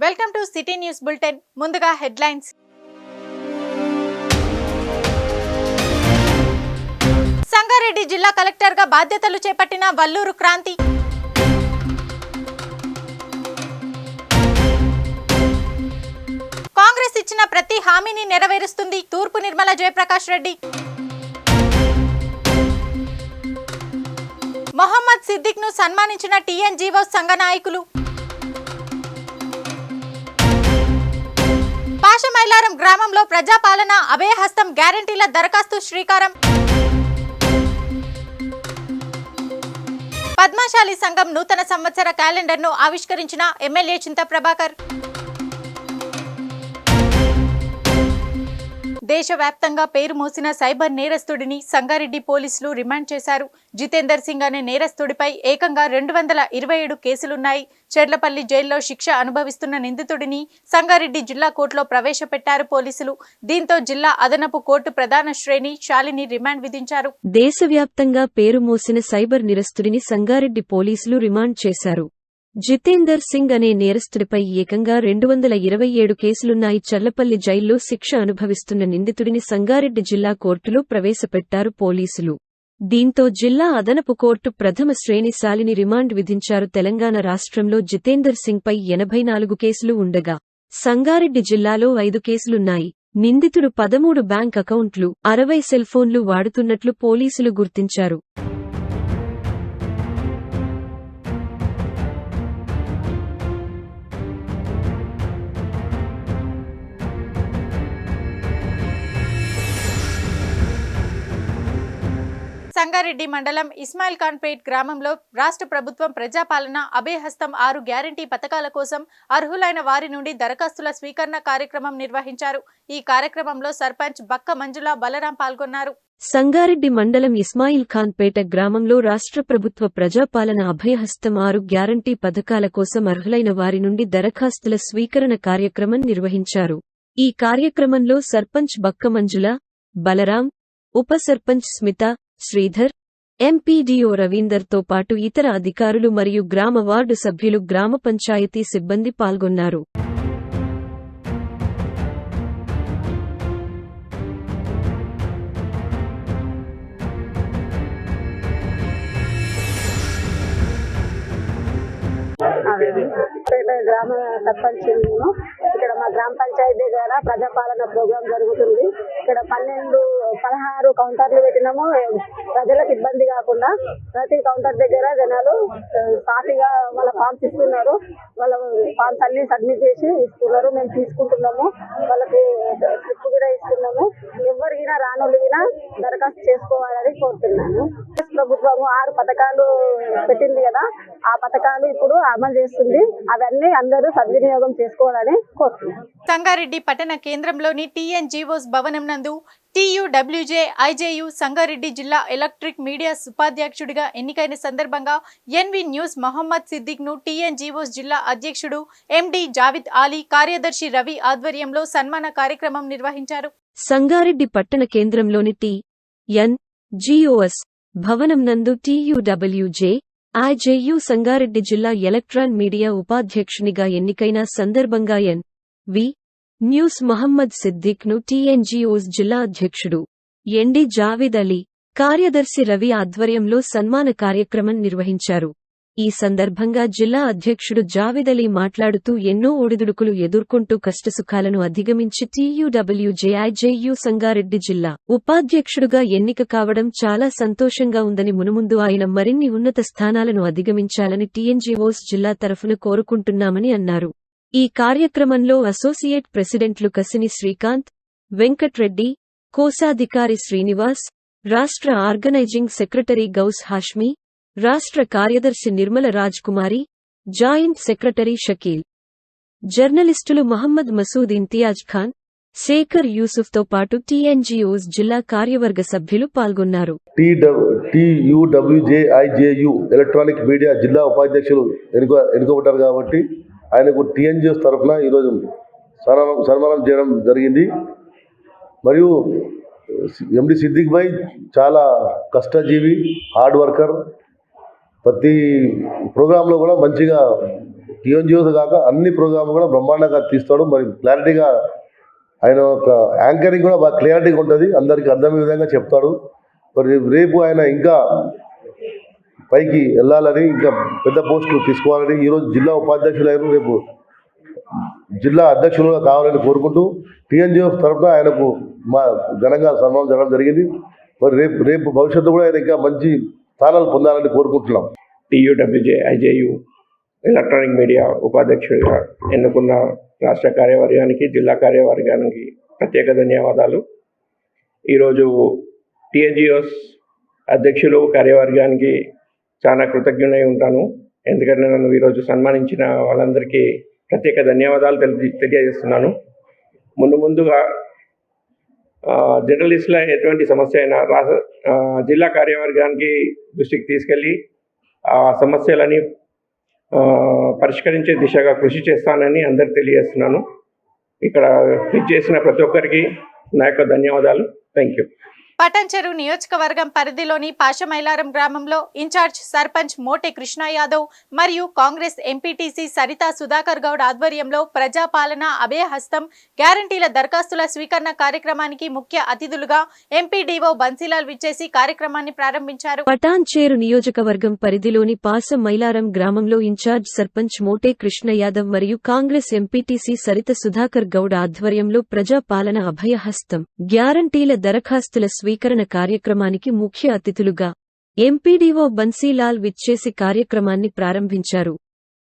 Welcome to city news bulletin. ముందుగా headlines. Sangareddy జిల్లా కలెక్టర్గా బాధ్యతలు చేపట్టిన వల్లూరు క్రాంతి. కాంగ్రెస్ ఇచ్చిన ప్రతి హామీని నెరవేరుస్తుంది తూర్పు నిర్మల జయప్రకాష్ రెడ్డి. మొహమ్మద్ సిద్దిక్ ను సన్మానించిన టీఎన్జీఓ సంఘ నాయకులు. పాషమైలారం గ్రామంలో ప్రజాపాలన అభయహస్తం గ్యారంటీల దరఖాస్తు శ్రీకారం. పద్మశాలి సంఘం నూతన సంవత్సర క్యాలెండర్ను ఆవిష్కరించిన ఎమ్మెల్యే చింత ప్రభాకర్. దేశవ్యాప్తంగా పేరు మోసిన సైబర్ నేరస్తుడిని సంగారెడ్డి పోలీసులు రిమాండ్ చేశారు. జితేందర్ సింగ్ అనే నేరస్తుడిపై ఏకంగా 227 కేసులున్నాయి. చెర్లపల్లి జైల్లో శిక్ష అనుభవిస్తున్న నిందితుడిని సంగారెడ్డి జిల్లా కోర్టులో ప్రవేశపెట్టారు పోలీసులు. దీంతో జిల్లా అదనపు కోర్టు ప్రధాన శ్రేణి శాలిని రిమాండ్ విధించారు. దేశవ్యాప్తంగా పేరు మోసిన సైబర్ నేరస్తుడిని సంగారెడ్డి పోలీసులు రిమాండ్ చేశారు. జితేందర్ సింగ్ అనే నేరస్తుడిపై ఏకంగా 227 కేసులున్నాయి. చర్లపల్లి జైల్లో శిక్ష అనుభవిస్తున్న నిందితుడిని సంగారెడ్డి జిల్లా కోర్టులో ప్రవేశపెట్టారు పోలీసులు. దీంతో జిల్లా అదనపు కోర్టు ప్రథమ శ్రేణి శాలిని రిమాండ్ విధించారు. తెలంగాణ రాష్ట్రంలో జితేందర్ సింగ్ పై 84 కేసులు ఉండగా సంగారెడ్డి జిల్లాలో 5 కేసులున్నాయి. నిందితుడు 13 బ్యాంక్ అకౌంట్లు, 60 సెల్ ఫోన్లు వాడుతున్నట్లు పోలీసులు గుర్తించారు. సంగారెడ్డి మండలం ఇస్మాయిల్ ఖాన్పేట్ గ్రామంలో రాష్ట్ర ప్రభుత్వం ప్రజాపాలన అభయహస్తం 6 గ్యారంటీ పథకాల కోసం అర్హులైన వారి నుండి దరఖాస్తుల స్వీకరణ కార్యక్రమం నిర్వహించారు. ఈ కార్యక్రమంలో సర్పంచ్ బక్క మంజుల బలరాం పాల్గొన్నారు. సంగారెడ్డి మండలం ఇస్మాయిల్ ఖాన్పేట గ్రామంలో రాష్ట్ర ప్రభుత్వ ప్రజాపాలన అభయహస్తం 6 గ్యారంటీ పథకాల కోసం అర్హులైన వారి నుండి దరఖాస్తుల స్వీకరణ కార్యక్రమం నిర్వహించారు. ఈ కార్యక్రమంలో సర్పంచ్ బక్క మంజుల బలరాం, ఉప సర్పంచ్ స్మిత, శ్రీధర్, ఎంపీడీఓ రవీందర్తో పాటు ఇతర అధికారులు మరియు గ్రామ వార్డు సభ్యులు, గ్రామ పంచాయతీ సిబ్బంది పాల్గొన్నారు. గ్రామ సర్పంచ్ ఇక్కడ మా గ్రామ పంచాయతీ దగ్గర ప్రజాపాలన ప్రోగ్రాం జరుగుతుంది. ఇక్కడ 16 కౌంటర్లు పెట్టినాము. ప్రజలకు ఇబ్బంది కాకుండా ప్రతి కౌంటర్ దగ్గర జనాలు సాఫీగా వాళ్ళ ఫామ్స్ ఇస్తున్నారు. వాళ్ళ ఫామ్స్ అన్ని సబ్మిట్ చేసి ఇస్తున్నారు. మేము తీసుకుంటున్నాము. వాళ్ళకి స్లిప్ కూడా ఇస్తున్నాము. ఎవరికైనా రానోళ్ళకినా దరఖాస్తు చేసుకోవాలని కోరుతున్నాను. ప్రభుత్వము 6 పథకాలు పెట్టింది కదా, ఆ పథకాలు ఇప్పుడు అమలు చేస్తుంది. అవన్నీ అందరూ సద్వినియోగం చేసుకోవాలని కోరుతున్నాను. సంగారెడ్డి పట్టణ కేంద్రంలోని టీఎన్జీఓస్ భవనం నందు TUWJ IJU సంగారెడ్డి జిల్లా ఎలక్ట్రిక్ మీడియా ఉపాధ్యక్షుడిగా ఎన్నికైన సందర్భంగా ఎన్వి న్యూస్ మొహమ్మద్ సిద్దిక్ ను టీఎన్జీఓస్ జిల్లా అధ్యక్షుడు ఎండి జావిద్ ఆలీ, కార్యదర్శి రవి ఆధ్వర్యంలో సన్మాన కార్యక్రమం నిర్వహించారు. సంగారెడ్డి పట్టణ కేంద్రంలోని TNGOS భవనం నందు TUWJ IJU సంగారెడ్డి జిల్లా ఎలక్ట్రాన్ మీడియా ఉపాధ్యక్షునిగా ఎన్నికైన సందర్భంగా ఎన్వి న్యూస్ మొహమ్మద్ సిద్దిక్ ను టీఎన్జీఓస్ జిల్లా అధ్యక్షుడు ఎండి జావిద్ అలీ, కార్యదర్శి రవి ఆధ్వర్యంలో సన్మాన కార్యక్రమం నిర్వహించారు. ఈ సందర్భంగా జిల్లా అధ్యక్షుడు జావిద్ అలీ మాట్లాడుతూ ఎన్నో ఒడిదుడుకులు ఎదుర్కొంటూ కష్టసుఖాలను అధిగమించి TUWJ IJU సంగారెడ్డి జిల్లా ఉపాధ్యక్షుడుగా ఎన్నిక కావడం చాలా సంతోషంగా ఉందని, మునుముందు ఆయన మరిన్ని ఉన్నత స్థానాలను అధిగమించాలని టీఎన్జీఓస్ జిల్లా తరఫున కోరుకుంటున్నామని అన్నారు. ఈ కార్యక్రమంలో అసోసియేట్ ప్రెసిడెంట్లు కసిని శ్రీకాంత్, వెంకట్రెడ్డి, కోశాధికారి శ్రీనివాస్, రాష్ట్ర ఆర్గనైజింగ్ సెక్రటరీ గౌస్ హాష్మీ, రాష్ట్ర కార్యదర్శి నిర్మల రాజ్ కుమారి, జాయింట్ సెక్రటరీ షకీల్, జర్నలిస్టులు మహమ్మద్ మసూద్ ఇంతియాజ్ ఖాన్, శేఖర్ యూసుఫ్తో పాటు టీఎన్జీఓస్ జిల్లా కార్యవర్గ సభ్యులు పాల్గొన్నారు. TUWJ IJU ఎలక్ట్రానిక్ మీడియా జిల్లా ఉపాధ్యక్షులు ఎన్నుకోబడ్డారు కాబట్టి ఆయనకు టీఎన్జీఓస్ తరఫున ఈరోజు సన్మానం చేయడం జరిగింది. మరియు ఎండి సిద్దిక్ భాయ్ చాలా కష్టజీవి, హార్డ్ వర్కర్. ప్రతి ప్రోగ్రాంలో కూడా మంచిగా టీఎన్జిఓస్ కాక అన్ని ప్రోగ్రామ్ కూడా బ్రహ్మాండంగా తీస్తాడు. మరి క్లారిటీగా ఆయన ఒక యాంకరింగ్ కూడా బాగా క్లియారిటీగా ఉంటుంది, అందరికీ అర్థమయ్యే విధంగా చెప్తాడు. మరి రేపు ఆయన ఇంకా పైకి వెళ్ళాలని, ఇంకా పెద్ద పోస్టులు తీసుకోవాలని, ఈరోజు జిల్లా ఉపాధ్యక్షులు అయిన రేపు జిల్లా అధ్యక్షులుగా కావాలని కోరుకుంటూ టీఎన్జిఓ తరఫున ఆయనకు మా ఘనంగా సన్మానం జరగడం జరిగింది. మరి రేపు భవిష్యత్తు కూడా ఆయన ఇంకా మంచి స్థానాలు పొందాలని కోరుకుంటున్నాం. TUWJ-IJU ఎలక్ట్రానిక్ మీడియా ఉపాధ్యక్షుడిగా ఎన్నుకున్న రాష్ట్ర కార్యవర్గానికి, జిల్లా కార్యవర్గానికి ప్రత్యేక ధన్యవాదాలు. ఈరోజు TNGOs అధ్యక్షులు కార్యవర్గానికి చాలా కృతజ్ఞుడై ఉంటాను. ఎందుకంటే నన్ను ఈరోజు సన్మానించిన వాళ్ళందరికీ ప్రత్యేక ధన్యవాదాలు తెలియజేస్తున్నాను. ముందుగా జర్నలిస్టుల ఎటువంటి సమస్య అయినా జిల్లా కార్యవర్గానికి దృష్టికి తీసుకెళ్ళి ఆ సమస్యలని పరిష్కరించే దిశగా కృషి చేస్తానని అందరికి తెలియజేస్తున్నాను. ఇక్కడ క్లిక్ చేసిన ప్రతి ఒక్కరికి నా యొక్క ధన్యవాదాలు. Thank you. పటంచెరు నియోజకవర్గం పరిధిలోని పాషమైలారం గ్రామంలో ఇన్ఛార్జ్ సర్పంచ్ మోటే కృష్ణ యాదవ్ మరియు కాంగ్రెస్ ఎంపీటీసీ సరితా సుధాకర్ గౌడ్ ఆధ్వర్యంలో ప్రజాపాలన అభయహస్తం గ్యారంటీల దరఖాస్తుల స్వీకరణ కార్యక్రమానికి ముఖ్య అతిథులుగా ఎంపీడీఓ బన్సీలాల్ విచ్చేసి కార్యక్రమాన్ని ప్రారంభించారు. పటాన్చేరు నియోజకవర్గం పరిధిలోని పాసమైలారం గ్రామంలో ఇన్ఛార్జ్ సర్పంచ్ మోటే కృష్ణ యాదవ్ మరియు కాంగ్రెస్ ఎంపీటీసీ సరిత సుధాకర్ గౌడ్ ఆధ్వర్యంలో ప్రజాపాలన అభయహస్తం గ్యారంటీల దరఖాస్తుల స్వీకరణ కార్యక్రమానికి ముఖ్య అతిథులుగా ఎంపీడీఓ బన్సీలాల్ విచ్చేసి కార్యక్రమాన్ని ప్రారంభించారు.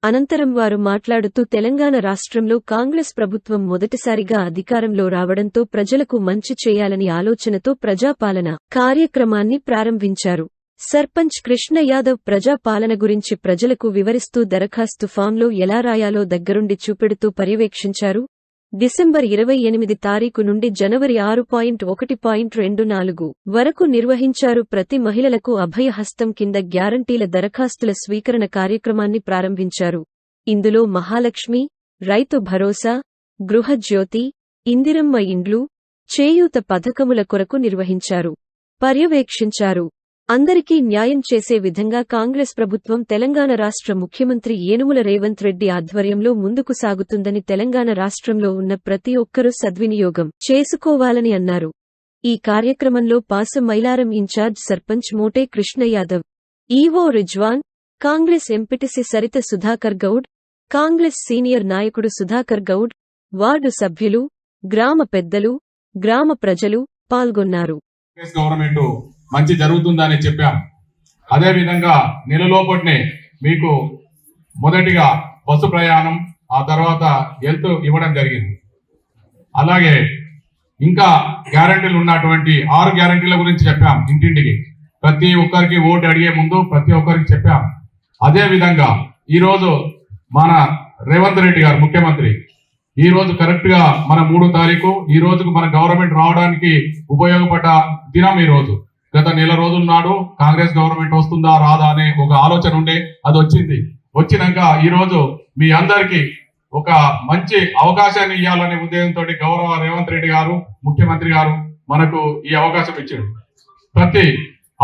అనంతరం వారు మాట్లాడుతూ తెలంగాణ రాష్ట్రంలో కాంగ్రెస్ ప్రభుత్వం మొదటిసారిగా అధికారంలో రావడంతో ప్రజలకు మంచి చేయాలని ఆలోచనతో ప్రజాపాలన కార్యక్రమాన్ని ప్రారంభించారు. సర్పంచ్ కృష్ణ యాదవ్ ప్రజాపాలన గురించి ప్రజలకు వివరిస్తూ దరఖాస్తు ఫాంలో ఎలా రాయాలో దగ్గరుండి చూపెడుతూ పర్యవేక్షించారు. డిసెంబర్ 28 తారీఖు నుండి జనవరి 6.1.24 వరకు నిర్వహించారు. ప్రతి మహిళలకు అభయహస్తం కింద గ్యారంటీల దరఖాస్తుల స్వీకరణ కార్యక్రమాన్ని ప్రారంభించారు. ఇందులో మహాలక్ష్మి, రైతు భరోసా, గృహజ్యోతి, ఇందిరమ్మ ఇండ్లు, చేయూత పథకముల కొరకు నిర్వహించారు, పర్యవేక్షించారు. అందరికీ న్యాయం చేసే విధంగా కాంగ్రెస్ ప్రభుత్వం తెలంగాణ రాష్ట్ర ముఖ్యమంత్రి యనుమల రేవంత్ రెడ్డి ఆధ్వర్యంలో ముందుకు సాగుతుందని, తెలంగాణ రాష్ట్రంలో ఉన్న ప్రతి ఒక్కరూ సద్వినియోగం చేసుకోవాలని అన్నారు. ఈ కార్యక్రమంలో Pasamailaram incharge sarpanch Mote Krishna Yadav, EO Rizwan, Congress MPTC Saritha Sudhakar Goud, Congress senior నాయకుడు సుధాకర్ గౌడ్, వార్డు సభ్యులు, గ్రామ పెద్దలు, గ్రామ ప్రజలు పాల్గొన్నారు. మంచి జరుగుతుందని చెప్పాం. అదేవిధంగా నెలలోపటినే మీకు మొదటిగా బస్సు ప్రయాణం, ఆ తర్వాత హెల్త్ ఇవ్వడం జరిగింది. అలాగే ఇంకా గ్యారంటీలు ఉన్నటువంటి 6 గ్యారంటీల గురించి చెప్పాం. ఇంటింటికి ప్రతి ఒక్కరికి ఓటు అడిగే ముందు ప్రతి ఒక్కరికి చెప్పాం. అదేవిధంగా ఈరోజు మన రేవంత్ రెడ్డి గారు ముఖ్యమంత్రి ఈ రోజు కరెక్ట్ గా మన 3వ తారీఖు, ఈ రోజుకు మన గవర్నమెంట్ రావడానికి ఉపయోగపడ్డ దినం ఈ రోజు. గత నెల రోజుల నాడు కాంగ్రెస్ గవర్నమెంట్ వస్తుందా రాదా అనే ఒక ఆలోచన ఉండే, అది వచ్చింది. వచ్చినాక ఈ రోజు మీ అందరికీ ఒక మంచి అవకాశాన్ని ఇవ్వాలనే ఉద్దేశంతో గౌరవ రేవంత్ రెడ్డి గారు ముఖ్యమంత్రి గారు మనకు ఈ అవకాశం ఇచ్చారు. ప్రతి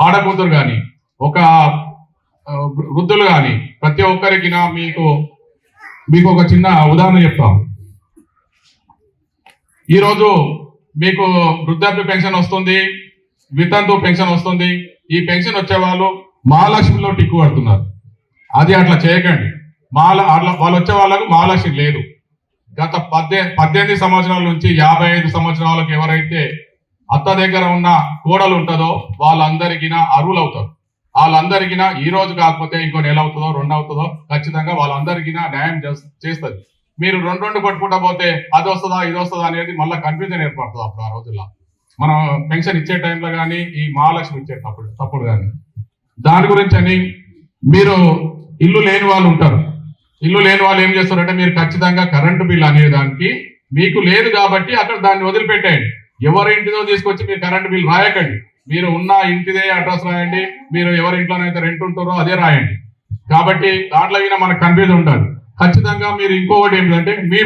ఆడకూతురు గాని, ఒక వృద్ధులు గాని, ప్రతి ఒక్కరికి మీకు ఒక చిన్న ఉదాహరణ చెప్తాం. ఈరోజు మీకు వృద్ధాప్య పెన్షన్ వస్తుంది, వితంతు పెన్షన్ వస్తుంది. ఈ పెన్షన్ వచ్చే వాళ్ళు మహాలక్ష్మిలో టిక్కు పడుతున్నారు. అది అట్లా చేయకండి. వాళ్ళు వచ్చే వాళ్ళకు మహాలక్ష్మి లేదు. గత 18 సంవత్సరాల నుంచి 55 సంవత్సరాలకు ఎవరైతే అత్త దగ్గర ఉన్న కోడలు ఉంటుందో వాళ్ళందరికీ అర్హులు అవుతారు. వాళ్ళందరికీ ఈ రోజు కాకపోతే ఇంకో నెల అవుతుందో 2 అవుతుందో ఖచ్చితంగా వాళ్ళందరికీ న్యాయం చేస్తుంది. మీరు 2 కొట్టుకుంటా పోతే అది వస్తుందా ఇది వస్తుందా అనేది మళ్ళీ కన్ఫ్యూజన్ ఏర్పడుతుంది. అప్పుడు ఆ రోజుల్లో మనం పెన్షన్ ఇచ్చే టైంలో కానీ, ఈ మహాలక్ష్మి ఇచ్చేటప్పుడు కానీ. దాని గురించి అని మీరు ఇల్లు లేని వాళ్ళు ఉంటారు. ఇల్లు లేని వాళ్ళు ఏం చేస్తారంటే, మీరు ఖచ్చితంగా కరెంటు బిల్ అనేదానికి మీకు లేదు కాబట్టి అక్కడ దాన్ని వదిలిపెట్టేయండి. ఎవరి ఇంటిదో తీసుకొచ్చి మీరు కరెంటు బిల్ రాయకండి. మీరు ఉన్న ఇంటిదే అడ్రస్ రాయండి. మీరు ఎవరి ఇంట్లోనైతే రెంట్ ఉంటారో అదే రాయండి. కాబట్టి దాంట్లో అయినా మనకు కన్ఫ్యూజన్ ఉంటుంది. ఖచ్చితంగా మీరు ఇంకొకటి ఏంటంటే, మీ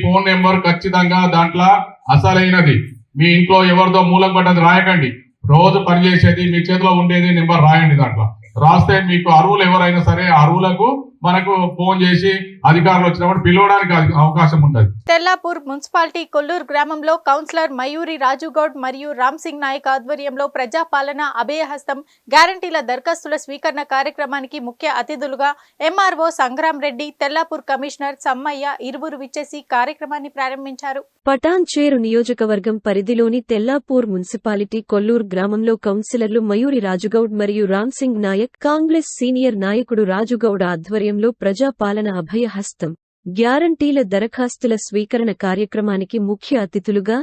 ఫోన్ నెంబర్ ఖచ్చితంగా దాంట్లో అసలైనది, మీ ఇంట్లో ఎవరిదో మూలకు పడ్డది రాయకండి. రోజు పనిచేసేది మీ చేతిలో ఉండేది నెంబర్ రాయండి. దాంట్లో రాస్తే మీకు అర్హులు ఎవరైనా సరే అర్హులకు మనకు ఫోన్ చేసి అధికారులు వచ్చినప్పుడు పిలవడానికి అవకాశం ఉంటుంది. తెల్లాపూర్ మున్సిపాలిటీ కొల్లూరు గ్రామంలో కౌన్సిలర్ మయూరి రాజుగౌడ్ మరియు రామ్ సింగ్ నాయక్ ఆధ్వర్యంలో ప్రజాపాలన అభయహస్తం గ్యారంటీల దరఖాస్తుల స్వీకరణ కార్యక్రమానికి ముఖ్య అతిథులుగా ఎంఆర్ఓ సంగ్రామ్ రెడ్డి, తెల్లాపూర్ కమిషనర్ సమ్మయ్య ఇరువురు విచ్చేసి కార్యక్రమాన్ని ప్రారంభించారు. పటాన్చేరు నియోజకవర్గం పరిధిలోని తెల్లాపూర్ మున్సిపాలిటీ కొల్లూరు గ్రామంలో కౌన్సిలర్లు మయూరి రాజుగౌడ్ మరియు రామ్ సింగ్ నాయక్, కాంగ్రెస్ సీనియర్ నాయకుడు రాజుగౌడ్ ఆధ్వర్యంలో ప్రజాపాలన అభయహస్తం గ్యారంటీల దరఖాస్తుల స్వీకరణ కార్యక్రమానికి ముఖ్య అతిథులుగా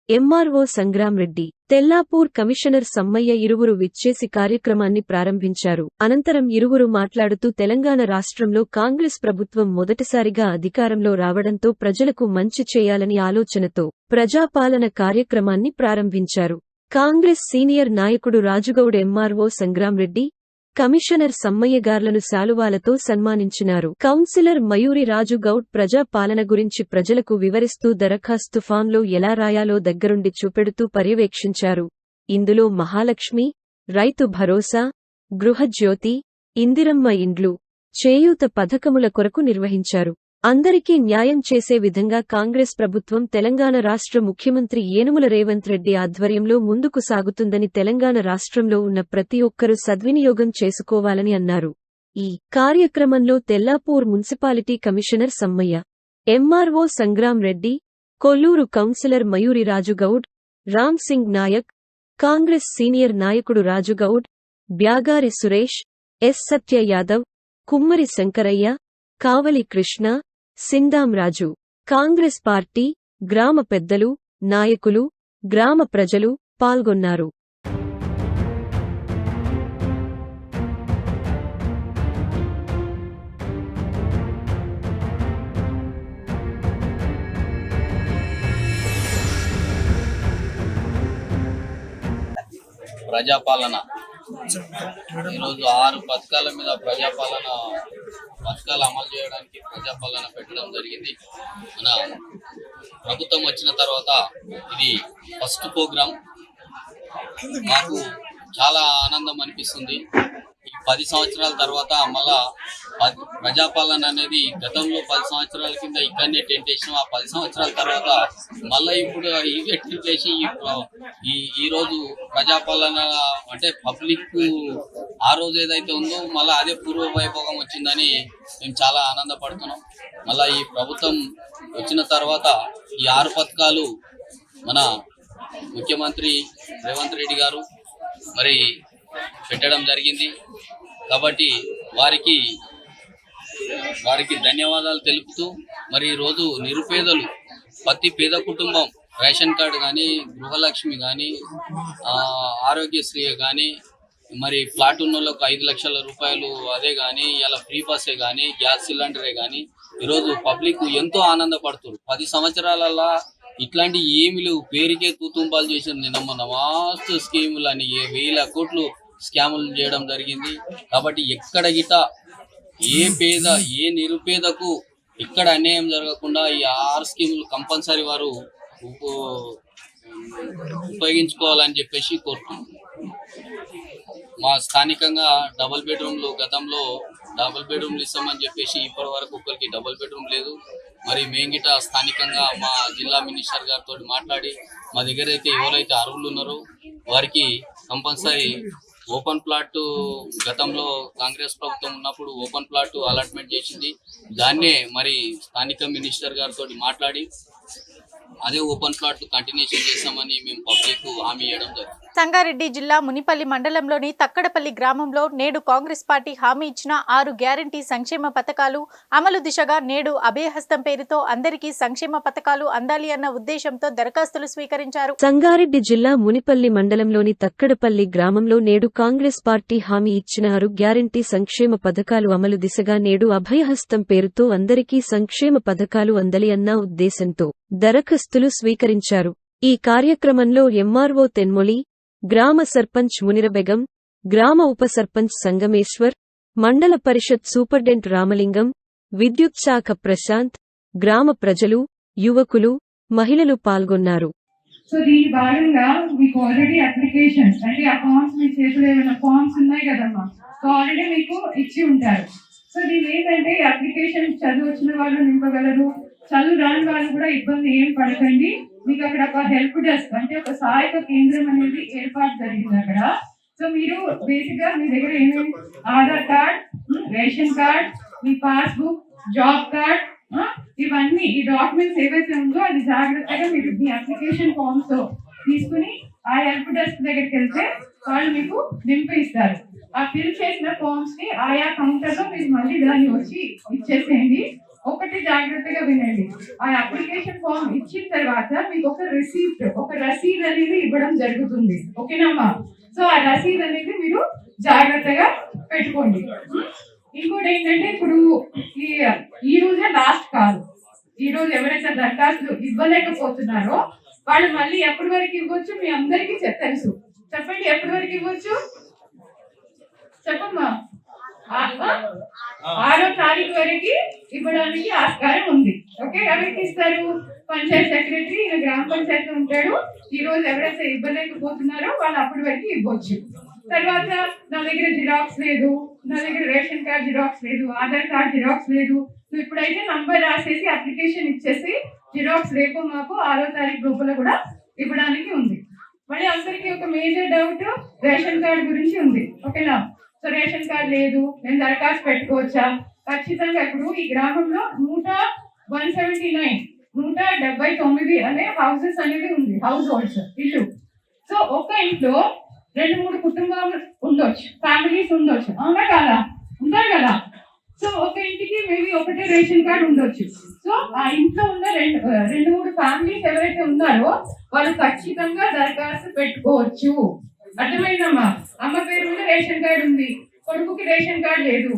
ఎంఆర్ఓ సంగ్రామ్ రెడ్డి, తెల్లాపూర్ కమిషనర్ సమ్మయ్య ఇరువురు విచ్చేసి కార్యక్రమాన్ని ప్రారంభించారు. అనంతరం ఇరువురు మాట్లాడుతూ తెలంగాణ రాష్ట్రంలో కాంగ్రెస్ ప్రభుత్వం మొదటిసారిగా అధికారంలో రావడంతో ప్రజలకు మంచి చేయాలని ఆలోచనతో ప్రజాపాలన కార్యక్రమాన్ని ప్రారంభించారు. కాంగ్రెస్ సీనియర్ నాయకుడు రాజుగౌడ్ ఎంఆర్ఓ సంగ్రామ్ రెడ్డి, కమిషనర్ సమ్మయ్య గార్లను శాలువాలతో సన్మానించినారు. కౌన్సిలర్ మయూరి రాజుగౌడ్ ప్రజా పాలన గురించి ప్రజలకు వివరిస్తూ దరఖాస్తు ఫాంలో ఎలా రాయాలో దగ్గరుండి చూపెడుతూ పర్యవేక్షించారు. ఇందులో మహాలక్ష్మి, రైతు భరోసా, గృహజ్యోతి, ఇందిరమ్మ ఇండ్లు, చేయూత పథకముల కొరకు నిర్వహించారు. అందరికీ న్యాయం చేసే విధంగా కాంగ్రెస్ ప్రభుత్వం తెలంగాణ రాష్ట్ర ముఖ్యమంత్రి యనుమల రేవంత్ రెడ్డి ఆధ్వర్యంలో ముందుకు సాగుతుందని, తెలంగాణ రాష్ట్రంలో ఉన్న ప్రతి ఒక్కరూ సద్వినియోగం చేసుకోవాలని అన్నారు. ఈ కార్యక్రమంలో Tellapur municipality commissioner Sammaiah, MRO Sangram Reddy, Kollur councillor Mayuri Raju Goud, Ram Singh Nayak, Congress senior నాయకుడు రాజుగౌడ్, బ్యాగారి సురేష్, ఎస్ సత్య యాదవ్, కుమ్మరి శంకరయ్య, కావలి కృష్ణ, సిందాం రాజు, కాంగ్రెస్ పార్టీ గ్రామ పెద్దలు, నాయకులు, గ్రామ ప్రజలు పాల్గొన్నారు. ప్రజాపాలన ఈరోజు 6 పథకాల మీద పథకాలు అమలు చేయడానికి ప్రజాపాలన పెట్టడం జరిగింది. మన ప్రభుత్వం వచ్చిన తర్వాత ఇది ఫస్ట్ ప్రోగ్రాం. మాకు చాలా ఆనందం అనిపిస్తుంది. ఈ 10 సంవత్సరాల తర్వాత మళ్ళా ప్రజాపాలన అనేది గతంలో 10 సంవత్సరాల కింద ఇక్కడనే టెంట్ వేసినాం. ఆ 10 సంవత్సరాల తర్వాత మళ్ళీ ఇప్పుడు ఇవే టెంట్ వేసి ఈ రోజు ప్రజాపాలన అంటే పబ్లిక్ ఆ రోజు ఏదైతే ఉందో మళ్ళీ అదే పూర్వ వైభోగం వచ్చిందని మేము చాలా ఆనందపడుతున్నాం. మళ్ళీ ఈ ప్రభుత్వం వచ్చిన తర్వాత ఈ 6 పథకాలు మన ముఖ్యమంత్రి రేవంత్ రెడ్డి గారు మరి పెట్టడం జరిగింది. కాబట్టి వారికి ధన్యవాదాలు తెలుపుతూ మరి ఈరోజు నిరుపేదలు ప్రతి పేద కుటుంబం రేషన్ కార్డు కానీ, గృహలక్ష్మి కానీ, ఆరోగ్యశ్రీ కానీ, మరి ఫ్లాట్ ఉన్న వాళ్ళకు 5 లక్షల రూపాయలు అదే కానీ, ఇలా ఫ్రీ బస్సే కానీ, గ్యాస్ సిలిండరే కానీ ఈరోజు పబ్లిక్ ఎంతో ఆనందపడుతున్నారు. 10 సంవత్సరాలలో ఇట్లాంటి ఏమి లేవు. పేరుకే తూతుంబాలు చేసింది. నిన్న మస్తు స్కీములు అని 1000 కోట్లు స్కాములు చేయడం జరిగింది. కాబట్టి ఎక్కడ గిట ఏ నిరుపేదకు ఇక్కడ అన్యాయం జరగకుండా ఈ 6 స్కీములు కంపల్సరీ వారు ఉపయోగించుకోవాలని చెప్పేసి కోరుతున్నాం. మా స్థానికంగా డబుల్ బెడ్రూమ్లు గతంలో డబుల్ బెడ్రూమ్లు ఇస్తామని చెప్పేసి ఇప్పటి వరకు ఒక్కరికి డబుల్ బెడ్రూమ్ లేదు. మరి మేము గిట స్థానికంగా మా జిల్లా మినిస్టర్ గారితో మాట్లాడి మా దగ్గర అయితే ఎవరైతే అర్హులు ఉన్నారో వారికి కంపల్సరీ ఓపెన్ ప్లాట్ గతంలో కాంగ్రెస్ ప్రభుత్వం ఉన్నప్పుడు ఓపెన్ ప్లాట్ అలాట్మెంట్ చేసింది. దాన్నే మరి స్థానిక మినిస్టర్ గారితో మాట్లాడి అదే ఓపెన్ ప్లాట్ కంటిన్యూషన్ చేస్తామని మేము పబ్లిక్ హామీ ఇవ్వడం జరిగింది. సంగారెడ్డి జిల్లా మునిపల్లి మండలంలోని తక్కడపల్లి గ్రామంలో నేడు కాంగ్రెస్ పార్టీ హామీ ఇచ్చిన 6 గ్యారంటీ సంక్షేమ పథకాలు అమలు దిశగా నేడు అభయహస్తం పేరుతో అందరికీ సంక్షేమ పథకాలు అందాలి అన్న ఉద్దేశంతో దరఖాస్తులు స్వీకరించారు. సంగారెడ్డి జిల్లా మునిపల్లి మండలంలోని తక్కడపల్లి గ్రామంలో నేడు కాంగ్రెస్ పార్టీ హామీ ఇచ్చిన 6 గ్యారంటీ సంక్షేమ పథకాలు అమలు దిశగా నేడు అభయహస్తం పేరుతో అందరికీ సంక్షేమ పథకాలు అందాలి అన్న ఉద్దేశంతో దరఖాస్తులు స్వీకరించారు. ఈ కార్యక్రమంలో ఎంఆర్ఓ తెన్మొలి, గ్రామ సర్పంచ్ మునిరబెగం, గ్రామ ఉప సర్పంచ్ సంగమేశ్వర్, మండల పరిషత్ సూపర్డెంట్ రామలింగం, విద్యుత్ శాఖ ప్రశాంత్, గ్రామ ప్రజలు, యువకులు, మహిళలు పాల్గొన్నారు. సో దీని భాగంగా మీకు ఆల్రెడీ అప్లికేషన్స్ అంటే ఆ ఫార్మ్స్ మీ చేతిలో ఏమైనా ఫార్మ్స్ ఉన్నాయి కదమ్మా, సో ఆల్రెడీ మీకు ఇచ్చి ఉంటారు. సో దీని ఏంటంటే అప్లికేషన్ చదువు వచ్చిన వాళ్ళు నింపగలరు, చదువు రాని వాళ్ళు కూడా ఇబ్బంది ఏం పడకండి. మీకు అక్కడ ఒక హెల్ప్ డెస్క్ అంటే ఒక సహాయక కేంద్రం అనేది ఏర్పాటు జరిగింది అక్కడ. సో మీరు బేసిక్ గా మీ దగ్గర ఏమేమి ఆధార్ కార్డ్, రేషన్ కార్డ్, మీ పాస్బుక్, జాబ్ కార్డ్, ఇవన్నీ ఈ డాక్యుమెంట్స్ ఏవైతే ఉందో అది జాగ్రత్తగా మీరు మీ అప్లికేషన్ ఫామ్స్ తీసుకుని ఆ హెల్ప్ డెస్క్ దగ్గరికి వెళ్తే వాళ్ళు మీకు నింపి ఇస్తారు. ఆ ఫిల్ చేసిన ఫామ్స్ ని ఆయా కౌంటర్ లో మీరు మళ్ళీ దాన్ని వచ్చి ఇచ్చేసేయండి. ఒకటి జాగ్రత్తగా వినండి, ఆ అప్లికేషన్ ఫామ్ ఇచ్చిన తర్వాత మీకు ఒక రసీద్ అనేది ఇవ్వడం జరుగుతుంది. ఓకేనమ్మా? సో ఆ రసీద్ అనేది మీరు జాగ్రత్తగా పెట్టుకోండి. ఇంకోటి ఏంటంటే ఇప్పుడు ఈ రోజే లాస్ట్ కాల్. ఈ రోజు ఎవరైతే దరఖాస్తులు ఇవ్వలేకపోతున్నారో వాళ్ళు మళ్ళీ ఎప్పటి వరకు ఇవ్వచ్చు మీ అందరికీ తెలుసు. చెప్పండి, ఎప్పటి వరకు ఇవ్వచ్చు చెప్పమ్మా? 6వ తారీఖు వరకు ఇవ్వడానికి ఆస్కారం ఉంది. ఓకే, ఎవరికి ఇస్తారు? పంచాయత్ సెక్రటరీ, గ్రామ పంచాయతీ ఉంటాడు. ఈ రోజు ఎవరైతే ఇవ్వలేకపోతున్నారో వాళ్ళు అప్పటి వరకు ఇవ్వచ్చు. తర్వాత నా దగ్గర జిరాక్స్ లేదు, నా దగ్గర రేషన్ కార్డ్ జిరాక్స్ లేదు, ఆధార్ కార్డ్ జిరాక్స్ లేదు, నువ్వు ఇప్పుడైతే నంబర్ రాసేసి అప్లికేషన్ ఇచ్చేసి జిరాక్స్ రేపు మాకు 6వ తారీఖు లోపల కూడా ఇవ్వడానికి ఉంది. మళ్ళీ అందరికీ ఒక మేజర్ డౌట్ రేషన్ కార్డ్ గురించి ఉంది. ఓకేనా? సో రేషన్ కార్డ్ లేదు, నేను దరఖాస్తు పెట్టుకోవచ్చా? ఖచ్చితంగా ఇప్పుడు ఈ గ్రామంలో 179 అనే హౌసెస్ అనేది ఉంది, హౌస్ హోల్డ్స్, ఇల్లు. సో ఒక ఇంట్లో 2-3 కుటుంబాలు ఉండొచ్చు, ఫ్యామిలీస్ ఉండొచ్చు, అవునా కదా? ఉంటారు కదా? సో ఒక ఇంటికి మేబీ ఒకటే రేషన్ కార్డు ఉండొచ్చు. సో ఆ ఇంట్లో ఉన్న 2-3 ఫ్యామిలీస్ ఎవరైతే ఉన్నారో వాళ్ళు ఖచ్చితంగా దరఖాస్తు పెట్టుకోవచ్చు. అర్థమైందమ్మా? అమ్మ పేరు మీద రేషన్ కార్డు ఉంది, కొడుకుకి రేషన్ కార్డు లేదు.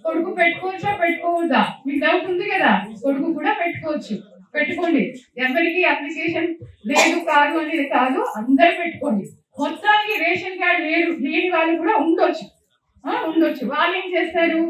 కొడుకు పెట్టుకోవచ్చా పెట్టుకోవద్దా మీకు డౌట్ ఉంది కదా? కొడుకు కూడా పెట్టుకోవచ్చు, పెట్టుకోండి. ఎవరికి అప్లికేషన్ లేదు కాదు అనేది కాదు, అందరూ పెట్టుకోండి. మొత్తానికి రేషన్ కార్డు లేని వాళ్ళు కూడా ఉండొచ్చు. వాళ్ళు ఏం చేస్తారు,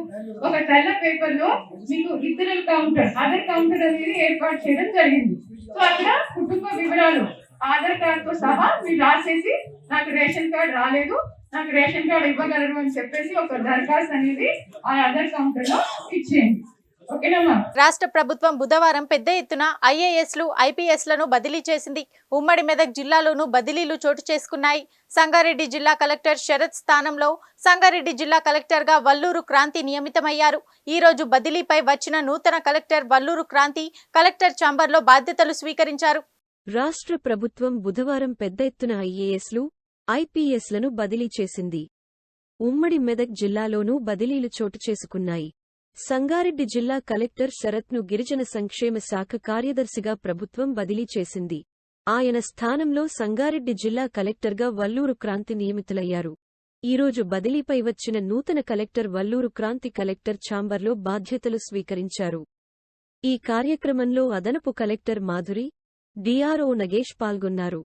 ఒక తెల్ల పేపర్ లో మీకు ఇతరుల కౌంటర్, ఆధార్ కౌంటర్ అనేది ఏర్పాటు చేయడం జరిగింది. సో అక్కడ కుటుంబ వివరాలు ఆధార్ కార్డ్ తో సహా మీరు రాసేసి నాకు రేషన్ కార్డ్ రాలేదు, నాకు రేషన్ కార్డ్ ఇవ్వగలరు అని చెప్పేసి ఒక దరఖాస్తు అనేది ఆ ఆధార్ కౌంటర్ లో ఇచ్చేయండి. ఓకేనమ్మా? రాష్ట్ర ప్రభుత్వం బుధవారం పెద్ద ఎత్తున ఐఏఎస్లు, ఐపీఎస్లను బదిలీ చేసింది. ఉమ్మడి మెదక్ జిల్లాలోనూ బదిలీలు చోటు చేసుకున్నాయి. సంగారెడ్డి జిల్లా కలెక్టర్ శరత్ స్థానంలో సంగారెడ్డి జిల్లా కలెక్టర్గా వల్లూరు క్రాంతి నియమితమయ్యారు. ఈ రోజు బదిలీపై వచ్చిన నూతన కలెక్టర్ వల్లూరు క్రాంతి కలెక్టర్ ఛాంబర్లో బాధ్యతలు స్వీకరించారు. రాష్ట్ర ప్రభుత్వం బుధవారం పెద్ద ఎత్తున ఐఏఎస్లు, ఐపీఎస్లను బదిలీ చేసింది. ఉమ్మడి మెదక్ జిల్లాలోనూ బదిలీలు చోటు చేసుకున్నాయి. సంగారెడ్డి జిల్లా కలెక్టర్ శరత్ను గిరిజన సంక్షేమ శాఖ కార్యదర్శిగా ప్రభుత్వం బదిలీ చేసింది. ఆయన స్థానంలో సంగారెడ్డి జిల్లా కలెక్టర్గా వల్లూరు క్రాంతి నియమితులయ్యారు. ఈరోజు బదిలీపై వచ్చిన నూతన కలెక్టర్ వల్లూరు క్రాంతి కలెక్టర్ ఛాంబర్లో బాధ్యతలు స్వీకరించారు. ఈ కార్యక్రమంలో అదనపు కలెక్టర్ మాధురి, డిఆర్ఓ నగేష్ పాల్గొన్నారు.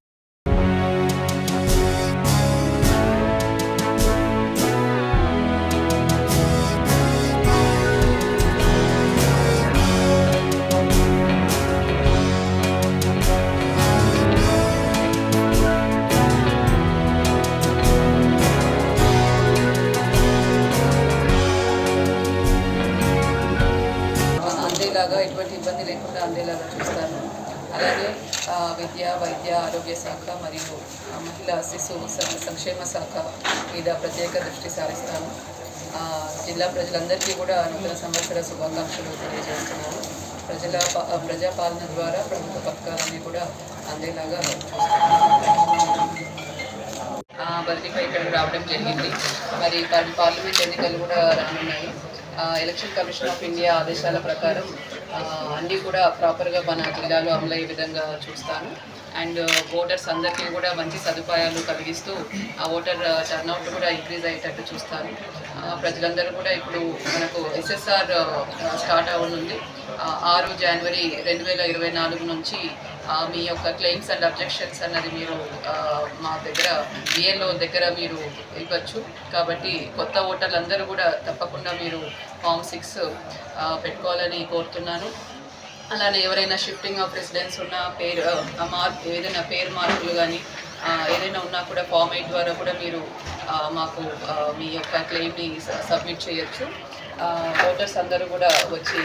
అందేలాగా ఎటువంటి ఇబ్బంది లేకుండా అందేలాగా చూస్తాను. అలాగే విద్య, వైద్య, ఆరోగ్య శాఖ మరియు మహిళా శిశు సంక్షేమ శాఖ మీద ప్రత్యేక దృష్టి సారిస్తాను. జిల్లా ప్రజలందరికీ కూడా నూతన సంవత్సర శుభాకాంక్షలు తెలియజేస్తున్నాను. ప్రజాపాలన ద్వారా ప్రభుత్వ పథకాలన్నీ కూడా అందేలాగా బదిలీపై ఇక్కడ రావడం జరిగింది. మరి పార్లమెంట్ ఎన్నికలు కూడా రానున్నాయి. ఎలక్షన్ కమిషన్ ఆఫ్ ఇండియా ఆదేశాల ప్రకారం అన్నీ కూడా ప్రాపర్గా మన జిల్లాలో అమలయ్యే విధంగా చూస్తాను. అండ్ ఓటర్స్ అందరికీ కూడా మంచి సదుపాయాలు కలిగిస్తూ ఆ ఓటర్ టర్నౌట్ కూడా ఇంక్రీజ్ అయ్యేటట్టు చూస్తాను. ప్రజలందరూ కూడా ఇప్పుడు మనకు ఎస్ఎస్ఆర్ స్టార్ట్ అవ్వనుంది. 6 జనవరి 2024 నుంచి మీ యొక్క క్లెయిమ్స్ అండ్ అబ్జెక్షన్స్ అన్నది మీరు మా దగ్గర బిఎల్ఓ దగ్గర మీరు ఇవ్వచ్చు. కాబట్టి కొత్త ఓటర్లందరూ కూడా తప్పకుండా మీరు ఫామ్ 6 పెట్టుకోవాలని కోరుతున్నాను. అలానే ఎవరైనా షిఫ్టింగ్ ఆఫ్ రెసిడెన్స్ ఉన్న ఏదైనా పేరు మార్పులు కానీ ఏదైనా ఉన్నా కూడా ఫామ్ 8 ద్వారా కూడా మీరు మాకు మీ యొక్క క్లెయిమ్ని సబ్మిట్ చేయొచ్చు. ఓటర్స్ అందరూ కూడా వచ్చి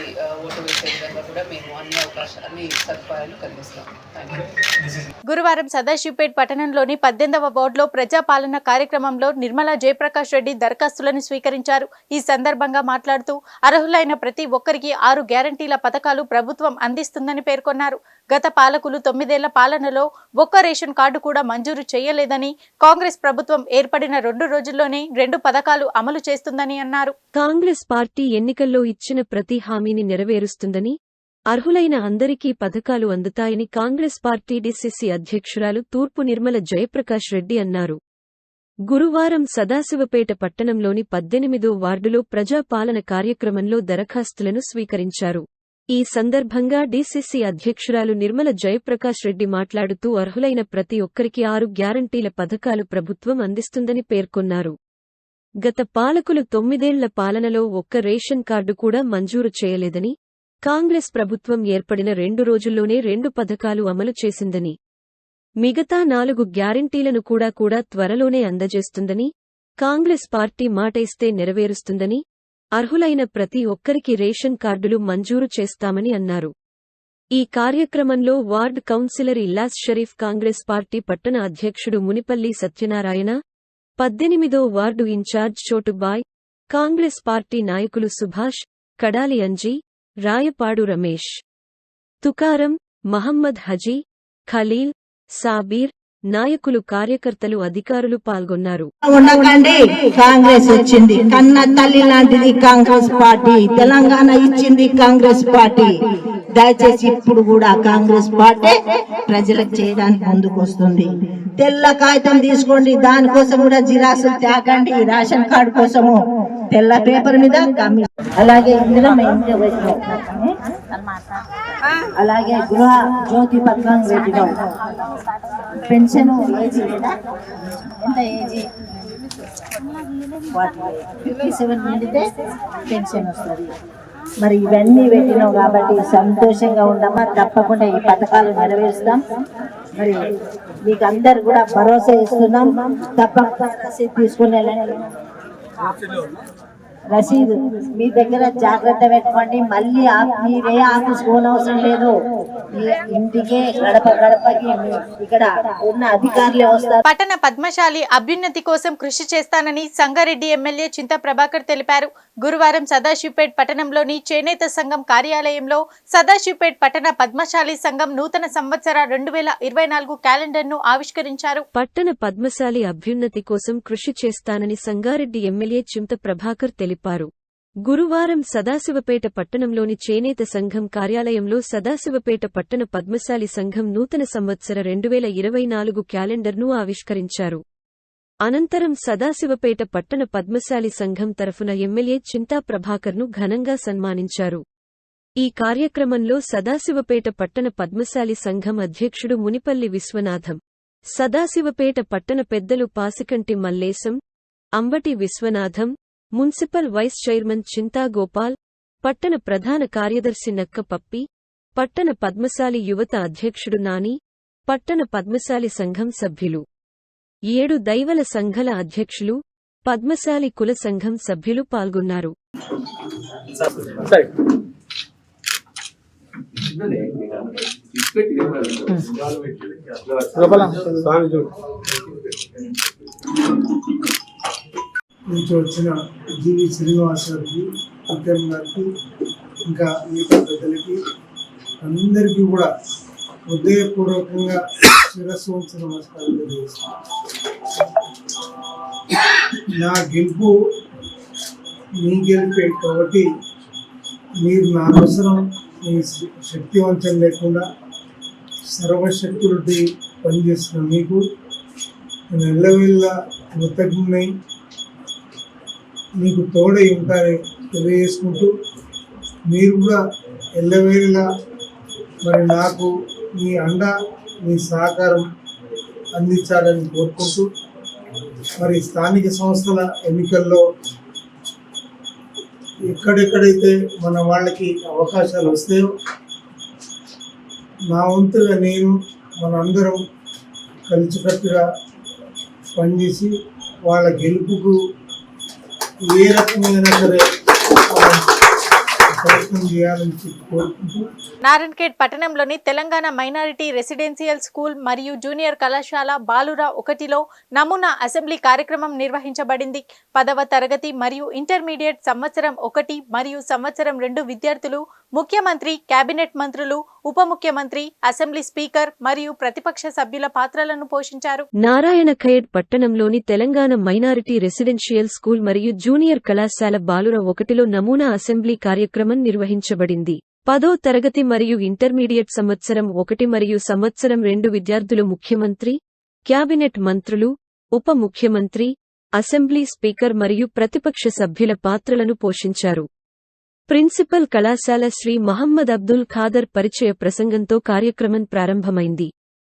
ఓటు వేసే విధంగా కూడా మేము అన్ని సదుపాయాలు కలిగిస్తాం. Thank you. గురువారం సదాశివపేట్ పట్టణంలోని 18వ వార్డులో ప్రజాపాలన కార్యక్రమంలో నిర్మలా జయప్రకాష్ రెడ్డి దరఖాస్తులను స్వీకరించారు. ఈ సందర్భంగా మాట్లాడుతూ అర్హులైన ప్రతి ఒక్కరికి 6 గ్యారంటీల పథకాలు ప్రభుత్వం అందిస్తుందని పేర్కొన్నారు. గత పాలకులు 9 ఏళ్ల పాలనలో ఒక్క రేషన్ కార్డు కూడా మంజూరు చేయలేదని, కాంగ్రెస్ ప్రభుత్వం ఏర్పడిన 2 రోజుల్లోనే 2 పథకాలు అమలు చేస్తుందని అన్నారు. కాంగ్రెస్ పార్టీ ఎన్నికల్లో ఇచ్చిన ప్రతి హామీని నెరవేరుస్తుందని, అర్హులైన అందరికీ పథకాలు అందుతాయని కాంగ్రెస్ పార్టీ డిసిసి అధ్యక్షురాలు తూర్పు నిర్మల జయప్రకాష్ రెడ్డి అన్నారు. గురువారం సదాశివపేట పట్టణంలోని 18వ వార్డులో ప్రజాపాలన కార్యక్రమంలో దరఖాస్తులను స్వీకరించారు. ఈ సందర్భంగా డిసిసి అధ్యక్షురాలు నిర్మల జయప్రకాష్ రెడ్డి మాట్లాడుతూ అర్హులైన ప్రతి ఒక్కరికి 6 గ్యారంటీల పథకాలు ప్రభుత్వం అందిస్తుందని పేర్కొన్నారు. గత పాలకులు 9 ఏళ్ల పాలనలో ఒక్క రేషన్ కార్డు కూడా మంజూరు చేయలేదని, కాంగ్రెస్ ప్రభుత్వం ఏర్పడిన 2 రోజుల్లోనే 2 పథకాలు అమలు చేసిందని, మిగతా 4 గ్యారంటీలను కూడా త్వరలోనే అందజేస్తుందని, కాంగ్రెస్ పార్టీ మాట ఇస్తే నెరవేరుస్తుందని, అర్హులైన ప్రతి ఒక్కరికి రేషన్ కార్డులు మంజూరు చేస్తామని అన్నారు. ఈ కార్యక్రమంలో ward councillor Ilyas Sharif, Congress party పట్టణ అధ్యక్షుడు మునిపల్లి సత్యనారాయణ, 18వ ward incharge Chotubhai, Congress party నాయకులు సుభాష్, కడాలి అంజీ, రాయపాడు రమేష్, తుకారం, మహమ్మద్ హజీ, ఖలీల్, సాబీర్, నాయకులు, కార్యకర్తలు, అధికారులు పాల్గొన్నారు. ఉండకండి, కాంగ్రెస్ వచ్చింది. కన్న తల్లి లాంటిది కాంగ్రెస్ పార్టీ. తెలంగాణ ఇచ్చింది కాంగ్రెస్ పార్టీ. దయచేసి ఇప్పుడు కూడా కాంగ్రెస్ పార్టీ ప్రజలకు చేయడానికి ముందుకు వస్తుంది. తెల్ల కాగితం తీసుకోండి, దానికోసం కూడా జిరాక్సులు త్యాగండి. రేషన్ కార్డు కోసము తెల్ల పేపర్ మీద అలాగే ఇందులో అలాగే గృహ జ్యోతి పథకం పెట్టినాం. పెన్షన్ ఏజీ లేదా ఎంత ఏజీ 57 నిండితే పెన్షన్ వస్తుంది. మరి ఇవన్నీ పెట్టినాం కాబట్టి సంతోషంగా ఉండమా. తప్పకుండా ఈ పథకాలు నెరవేరుస్తాం. మరి మీకు అందరు కూడా భరోసా ఇస్తున్నాం. తప్పకుండా రసీదు తీసుకుని వెళ్ళండి. రసీదు మీ దగ్గర జాగ్రత్త పెట్టుకోండి. మళ్ళీ మీరే ఆఫీస్ పోనవసరం లేదు. ఇంటికే గడపకి ఇక్కడ ఉన్న అధికారులే వస్తారు. పట్టణ పద్మశాలి అభ్యున్నతి కోసం కృషి చేస్తానని సంగారెడ్డి ఎమ్మెల్యే చింత ప్రభాకర్ తెలిపారు. గురువారం సదాశివపేట్ పట్టణంలోని చేనేత సంఘం కార్యాలయంలో సదాశివపేట్ పట్టణ పద్మశాలి సంఘం నూతన సంవత్సర 2024 క్యాలెండర్ను ఆవిష్కరించారు. పట్టణ పద్మశాలి అభ్యున్నతి కోసం కృషి చేస్తానని సంగారెడ్డి ఎమ్మెల్యే చింత ప్రభాకర్ తెలిపారు. గురువారం సదాశివపేట పట్టణంలోని చేనేత సంఘం కార్యాలయంలో సదాశివపేట పట్టణ పద్మశాలి సంఘం నూతన సంవత్సర 2024 క్యాలెండర్ను ఆవిష్కరించారు. అనంతరం సదాశివపేట పట్టణ పద్మశాలి సంఘం తరఫున ఎమ్మెల్యే చింతా ప్రభాకర్ను ఘనంగా సన్మానించారు. ఈ కార్యక్రమంలో సదాశివపేట పట్టణ పద్మశాలి సంఘం అధ్యక్షుడు మునిపల్లి విశ్వనాథం, సదాశివపేట పట్టణ పెద్దలు Pasikanti Mallesham, Ambati Viswanatham, municipal vice chairman Chinta Gopal, పట్టణ ప్రధాన కార్యదర్శి నక్క పప్పి, పట్టణ పద్మశాలి యువత అధ్యక్షుడు నాని, పట్టణ పద్మశాలి సంఘం సభ్యులు, 7 దైవల సంఘాల అధ్యక్షులు, పద్మశాలి కుల సంఘం సభ్యులు పాల్గొన్నారు. నుంచి వచ్చిన జీవి శ్రీనివాస్ గారికి, ఉద్యమ గారికి, ఇంకా మిగతా పెద్దలకి అందరికీ కూడా హృదయపూర్వకంగా శిరస్సు వంచి నమస్కారం తెలియజేస్తున్నాను. నా గెలుపు మీ గెలిపే కాబట్టి మీరు నా అవసరం మీ శక్తివంచం లేకుండా సర్వశక్తులతో పనిచేస్తున్న మీకు నేను ఎల్లవేళ్ళ కృతజ్ఞుడై మీకు తోడై ఉంటారని తెలియజేసుకుంటూ, మీరు కూడా ఎల్లవేళలా మరి నాకు మీ అండ మీ సహకారం అందించాలని కోరుకుంటూ, మరి స్థానిక సంస్థల ఎన్నికల్లో ఎక్కడెక్కడైతే మన వాళ్ళకి అవకాశాలు వస్తాయో నా వంతుగా నేను మనందరం కలిసికట్టుగా పనిచేసి వాళ్ళ గెలుపుకు ఏ రకమైన సరే ప్రయత్నం చేయాలని కోరుకుంటూ నారాయణఖేడ్ పట్టణంలోని తెలంగాణ మైనారిటీ రెసిడెన్షియల్ స్కూల్ మరియు జూనియర్ కళాశాల బాలురా 1లో నమూనా అసెంబ్లీ కార్యక్రమం నిర్వహించబడింది. 10వ తరగతి మరియు ఇంటర్మీడియట్ సంవత్సరం 1 మరియు సంవత్సరం 2 విద్యార్థులు ముఖ్యమంత్రి, కేబినెట్ మంత్రులు, ఉప ముఖ్యమంత్రి, అసెంబ్లీ స్పీకర్ మరియు ప్రతిపక్ష సభ్యుల పాత్రలను పోషించారు. నారాయణఖేడ్ పట్టణంలోని తెలంగాణ మైనారిటీ రెసిడెన్షియల్ స్కూల్ మరియు జూనియర్ కళాశాల బాలుర 1లో నమూనా అసెంబ్లీ కార్యక్రమం నిర్వహించబడింది. 10వ తరగతి మరియు ఇంటర్మీడియట్ సంవత్సరం 1 మరియు సంవత్సరం 2 విద్యార్థులు ముఖ్యమంత్రి, క్యాబినెట్ మంత్రులు, ఉప ముఖ్యమంత్రి, అసెంబ్లీ స్పీకర్ మరియు ప్రతిపక్ష సభ్యుల పాత్రలను పోషించారు. ప్రిన్సిపల్ కళాశాల శ్రీ మహమ్మద్ అబ్దుల్ ఖాదర్ పరిచయ ప్రసంగంతో కార్యక్రమం ప్రారంభమైంది.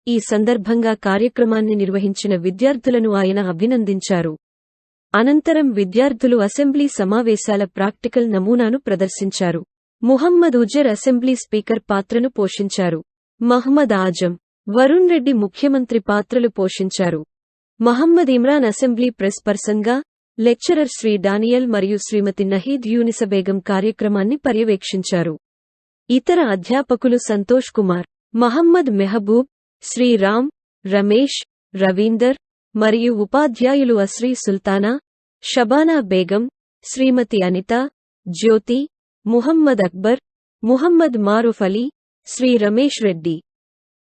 ఈ సందర్భంగా కార్యక్రమాన్ని నిర్వహించిన విద్యార్థులను ఆయన అభినందించారు. అనంతరం విద్యార్థులు అసెంబ్లీ సమావేశాల ప్రాక్టికల్ నమూనాను ప్రదర్శించారు. ముహమ్మద్ ఉజర్ అసెంబ్లీ స్పీకర్ పాత్రను పోషించారు. మహ్మద్ ఆజం, వరుణ్ రెడ్డి ముఖ్యమంత్రి పాత్రలు పోషించారు. మహమ్మద్ ఇమ్రాన్ అసెంబ్లీ ప్రెస్ పర్సన్గా, లెక్చరర్ శ్రీ డానియల్ మరియు శ్రీమతి నహీద్ యూనిస బేగం కార్యక్రమాన్ని పర్యవేక్షించారు. ఇతర అధ్యాపకులు సంతోష్ కుమార్, మహమ్మద్ మెహబూబ్, శ్రీరామ్, రమేష్, రవీందర్ మరియు ఉపాధ్యాయులు Asri Sultana, Shabana Begum, Shrimati Anitha, Jyothi, Muhammad Akbar, Muhammad Maroof Ali, Shri Ramesh Reddy,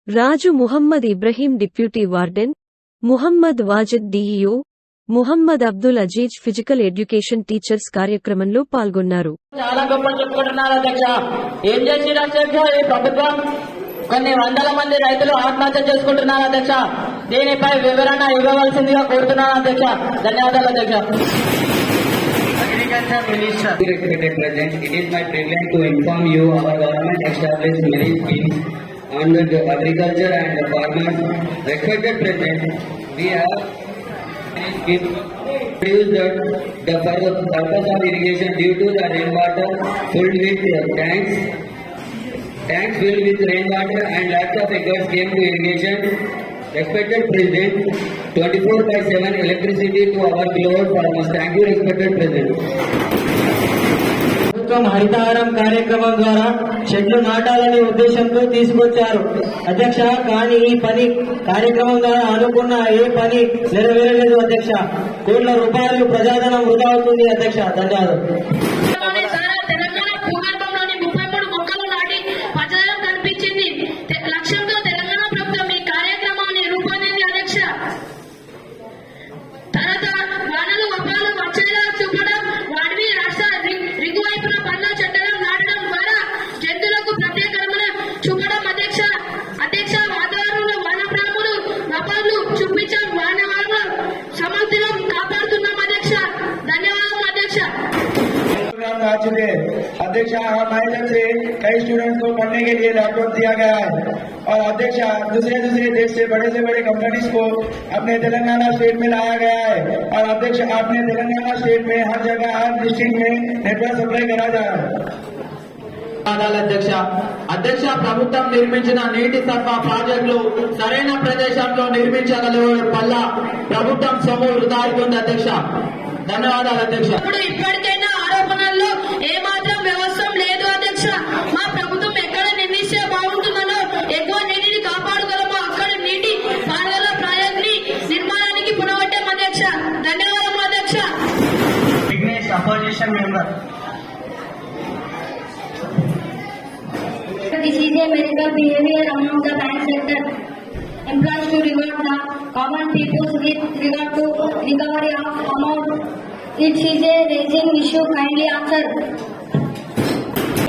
Raju Muhammad Ibrahim deputy warden, Muhammad Wajid DEO, Muhammad Abdul Aziz physical education teachers కార్యక్రమంలో పాల్గొన్నారు. చాలా గొప్ప చెప్పుకుంటున్నారు అధ్యక్ష. ఏం చేసిరు అధ్యక్ష ఈ ప్రభుత్వం? కొన్ని వందల మంది రైతులు ఆత్మహత్య చేసుకుంటున్నారు అధ్యక్ష. దీనిపై వివరణ ఇవ్వవలసిందిగా కోరుతున్నాను అధ్యక్ష. ధన్యవాదాలు అధ్యక్ష. Agriculture Minister. Respected President, it is my privilege to inform you our government established many schemes on the agriculture and the farmers. Respected President, we have produced the for the purpose of irrigation due to the rainwater filled with tanks filled with rainwater and lots of acres came to irrigation. Respected President, 24/7 electricity to our beloved farmers. Thank you, respected President. ప్రభుత్వం హరితహారం కార్యక్రమం ద్వారా చెట్లు నాటాలనే ఉద్దేశంతో తీసుకొచ్చారు అధ్యక్ష. కానీ ఈ పని కార్యక్రమం ద్వారా అనుకున్న ఏ పని నెరవేరలేదు అధ్యక్ష. కోట్ల రూపాయలు ప్రజాధనం వృధా అవుతుంది అధ్యక్ష. ధన్యవాదాలు. తెలంగాణ భూగర్భంలోని 33 మొక్కలు నాటి పచ్చదనం కనిపించింది. లక్ష్యంతో తెలంగాణ ప్రభుత్వం ఈ కార్యక్రమాన్ని రూపొందింది అధ్యక్ష. తర్వాత వానలు వపాలు వచ్చేలా చూపడం, వాడివి రాష్ట్ర రిగు వైపున పనులు చెట్టడం నాటడం ద్వారా జంతువులకు ప్రత్యేకమైన చూపడం అధ్యక్ష. వాతావరణంలో వనప్రాములు వపాలు చూపించడం, వానవాళ్ళ సమృద్ధిలో కాపాడుతున్నాం అధ్యక్ష. ధన్యవాదాలు అధ్యక్ష. अध्यक्ष हमारे माध्यम से कई स्टूडेंट्स को पढ़ने के लिए लैपटॉप दिया गया है और अध्यक्ष दूसरे देश से बड़े कंपनीज को अपने तेलंगाना स्टेट में लाया गया है और अध्यक्ष आपने तेलंगाना स्टेट में हर जगह हर डिस्ट्रिक्ट में नेटवर्क सप्लाई करा जा रहा है. అధ్యక్ష ప్రభుత్వం నిర్మించిన నీటి సరఫరా ప్రాజెక్టులు సరైన ప్రదేశంలో నిర్మించగలరు వల్ల ప్రభుత్వం సొమ్ము వృధా అవుతుంది అధ్యక్ష. ధన్యవాదాలు అధ్యక్ష. ఇప్పటికైనా ఆరోపణల్లో ఏమాత్రం వ్యవస్థ లేదు అధ్యక్ష. మా ప్రభుత్వం ఎక్కడ నిర్మిస్తే బాగుంటుందో, ఎక్కువ నీటిని కాపాడగలమో అక్కడ నీటి పారుదల ప్రాజెక్ట్ నిర్మాణానికి పునవట్టాం అధ్యక్ష. ధన్యవాదాలు అధ్యక్ష. Vignesh opposition member. This is a medical behavior among the bank sector employees to reward the common people with regard to recovery of amount. It is a raising issue. Kindly answer.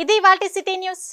ఇది వాటి city news.